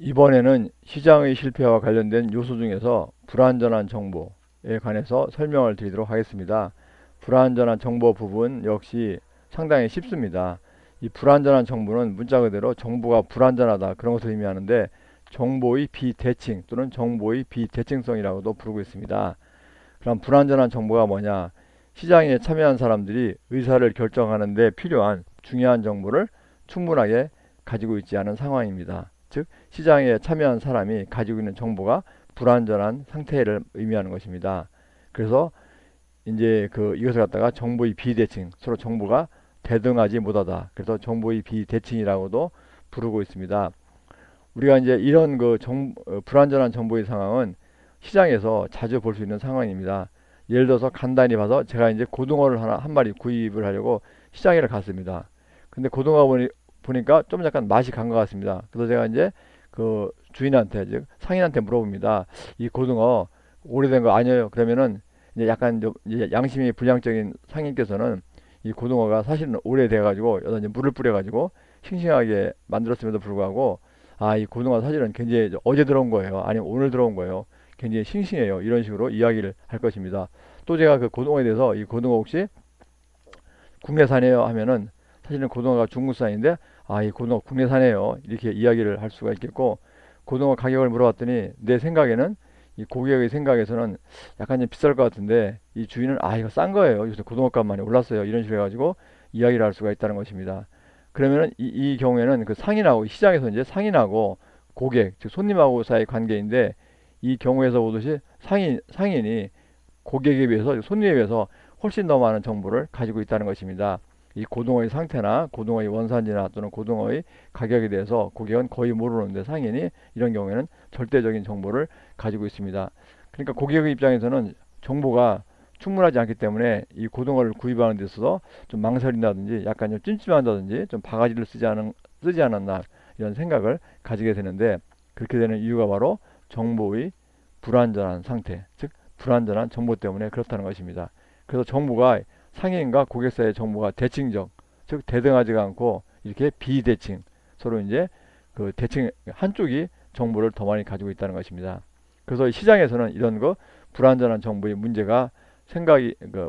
이번에는 시장의 실패와 관련된 요소 중에서 불완전한 정보에 관해서 설명을 드리도록 하겠습니다. 불완전한 정보 부분 역시 상당히 쉽습니다. 이 불완전한 정보는 문자 그대로 정보가 불완전하다 그런 것을 의미하는데 정보의 비대칭 또는 정보의 비대칭성이라고도 부르고 있습니다. 그럼 불완전한 정보가 뭐냐? 시장에 참여한 사람들이 의사를 결정하는 데 필요한 중요한 정보를 충분하게 가지고 있지 않은 상황입니다. 즉, 시장에 참여한 사람이 가지고 있는 정보가 불완전한 상태를 의미하는 것입니다. 그래서 이제 이것을 갖다가 정보의 비대칭, 서로 정보가 대등하지 못하다. 그래서 정보의 비대칭이라고도 부르고 있습니다. 우리가 이제 이런 불완전한 정보의 상황은 시장에서 자주 볼 수 있는 상황입니다. 예를 들어서 간단히 봐서 제가 이제 고등어를 한 마리 구입을 하려고 시장에 갔습니다. 근데 보니까 좀 약간 맛이 간 것 같습니다. 그래서 제가 이제 주인한테, 즉 상인한테 물어봅니다. 이 고등어 오래된 거 아니에요? 그러면은 이제 약간 좀 이제 양심이 불량적인 상인께서는 이 고등어가 사실은 오래돼가지고 여기다 이제 물을 뿌려가지고 싱싱하게 만들었음에도 불구하고 이 고등어 사실은 굉장히 어제 들어온 거예요. 아니면 오늘 들어온 거예요. 굉장히 싱싱해요. 이런 식으로 이야기를 할 것입니다. 또 제가 그 고등어에 대해서 이 고등어 혹시 국내산이에요 하면은 사실은 고등어가 중국산인데 이 고등어 국내산이에요. 이렇게 이야기를 할 수가 있겠고 고등어 가격을 물어봤더니 내 생각에는 이 고객의 생각에서는 약간 좀 비쌀 것 같은데 이 주인은 이거 싼 거예요. 요새 고등어 값 많이 올랐어요. 이런 식으로 해가지고 이야기를 할 수가 있다는 것입니다. 그러면은 이 경우에는 그 상인하고 시장에서 이제 상인하고 고객 즉 손님하고 사이의 관계인데 이 경우에서 보듯이 상인이 고객에 비해서 손님에 비해서 훨씬 더 많은 정보를 가지고 있다는 것입니다. 이 고등어의 상태나 고등어의 원산지나 또는 고등어의 가격에 대해서 고객은 거의 모르는데 상인이 이런 경우에는 절대적인 정보를 가지고 있습니다. 그러니까 고객의 입장에서는 정보가 충분하지 않기 때문에 이 고등어를 구입하는 데 있어서 좀 망설인다든지 약간 좀 찜찜한다든지 좀 바가지를 쓰지 않았나 이런 생각을 가지게 되는데 그렇게 되는 이유가 바로 정보의 불완전한 상태, 즉 불완전한 정보 때문에 그렇다는 것입니다. 그래서 정보가 상인과 고객 사이의 정보가 대칭적, 즉 대등하지가 않고 이렇게 비대칭, 서로 이제 그 대칭 한쪽이 정보를 더 많이 가지고 있다는 것입니다. 그래서 시장에서는 이런 불완전한 정보의 문제가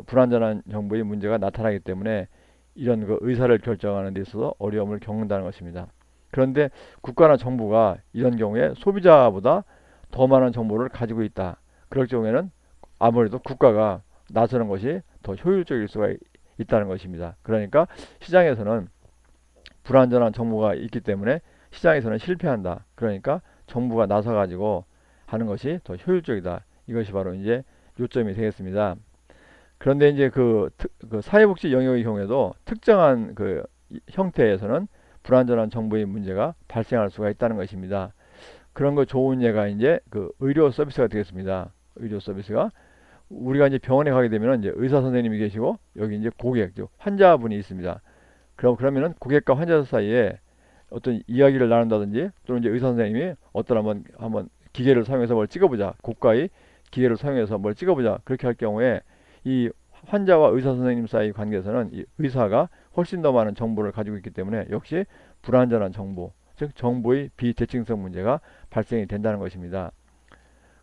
불완전한 정보의 문제가 나타나기 때문에 이런 의사를 결정하는 데 있어서 어려움을 겪는다는 것입니다. 그런데 국가나 정부가 이런 경우에 소비자보다 더 많은 정보를 가지고 있다. 그럴 경우에는 아무래도 국가가 나서는 것이 더 효율적일 수가 있다는 것입니다. 그러니까 시장에서는 불완전한 정보가 있기 때문에 시장에서는 실패한다. 그러니까 정부가 나서 가지고 하는 것이 더 효율적이다. 이것이 바로 이제 요점이 되겠습니다. 그런데 이제 그 사회복지 영역의 경우에도 특정한 형태에서는 불완전한 정보의 문제가 발생할 수가 있다는 것입니다. 그런 거 좋은 예가 이제 의료 서비스가 되겠습니다. 의료 서비스가 우리가 이제 병원에 가게 되면 이제 의사 선생님이 계시고 여기 이제 고객, 즉 환자분이 있습니다. 그러면은 고객과 환자 사이에 어떤 이야기를 나눈다든지 또는 이제 의사 선생님이 어떤 한번 기계를 사용해서 뭘 찍어보자, 고가의 기계를 사용해서 뭘 찍어보자 그렇게 할 경우에 이 환자와 의사 선생님 사이 관계에서는 이 의사가 훨씬 더 많은 정보를 가지고 있기 때문에 역시 불완전한 정보, 즉 정보의 비대칭성 문제가 발생이 된다는 것입니다.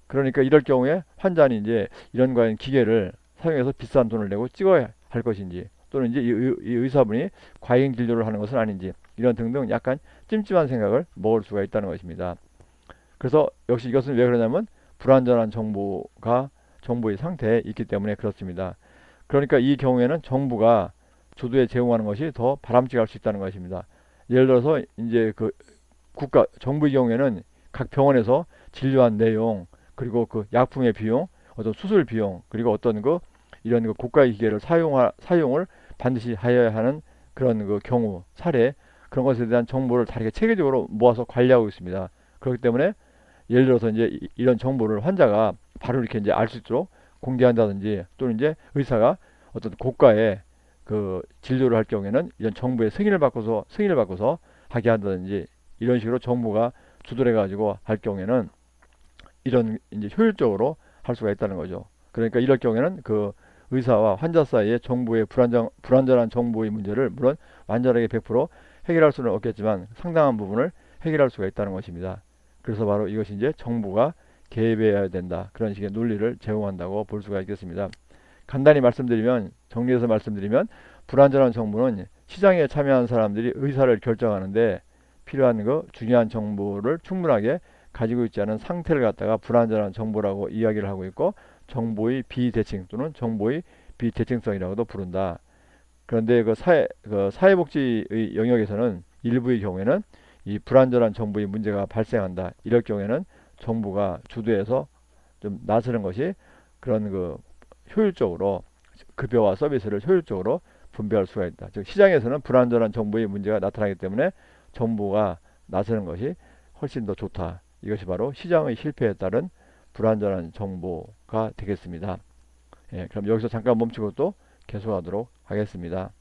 그러니까 이럴 경우에 환자는 이제 이런 과연 기계를 사용해서 비싼 돈을 내고 찍어야 할 것인지 또는 이제 이 의사분이 과잉 진료를 하는 것은 아닌지 이런 등등 약간 찜찜한 생각을 먹을 수가 있다는 것입니다. 그래서 역시 이것은 왜 그러냐면 불완전한 정보의 상태에 있기 때문에 그렇습니다. 그러니까 이 경우에는 정부가 주도에 제공하는 것이 더 바람직할 수 있다는 것입니다. 예를 들어서 이제 정부의 경우에는 각 병원에서 진료한 내용, 그리고 그 약품의 비용, 어떤 수술 비용, 그리고 어떤 이런 고가의 기계를 사용을 반드시 하여야 하는 그런 경우, 사례, 그런 것에 대한 정보를 다르게 체계적으로 모아서 관리하고 있습니다. 그렇기 때문에 예를 들어서 이제 이런 정보를 환자가 바로 이렇게 이제 알 수 있도록 공개한다든지 또는 이제 의사가 어떤 고가의 진료를 할 경우에는 이런 정부의 승인을 받고서 하게 한다든지 이런 식으로 정부가 주도를 해가지고 할 경우에는 이런 이제 효율적으로 할 수가 있다는 거죠. 그러니까 이럴 경우에는 의사와 환자 사이에 정부의 불완전한 정보의 문제를 물론 완전하게 100% 해결할 수는 없겠지만 상당한 부분을 해결할 수가 있다는 것입니다. 그래서 바로 이것이 이제 정부가 개입해야 된다. 그런 식의 논리를 제공한다고 볼 수가 있겠습니다. 간단히 말씀드리면, 정리해서 말씀드리면, 불완전한 정부는 시장에 참여한 사람들이 의사를 결정하는데 필요한 중요한 정보를 충분하게 가지고 있지 않은 상태를 갖다가 불완전한 정보라고 이야기를 하고 있고, 정보의 비대칭 또는 정보의 비대칭성이라고도 부른다. 그런데 그 사회복지의 영역에서는 일부의 경우에는 이 불완전한 정보의 문제가 발생한다. 이럴 경우에는 정부가 주도해서 좀 나서는 것이 그런 효율적으로 급여와 서비스를 효율적으로 분배할 수가 있다. 즉 시장에서는 불완전한 정보의 문제가 나타나기 때문에 정부가 나서는 것이 훨씬 더 좋다. 이것이 바로 시장의 실패에 따른 불완전한 정보가 되겠습니다. 예, 그럼 여기서 잠깐 멈추고 또 계속하도록 하겠습니다.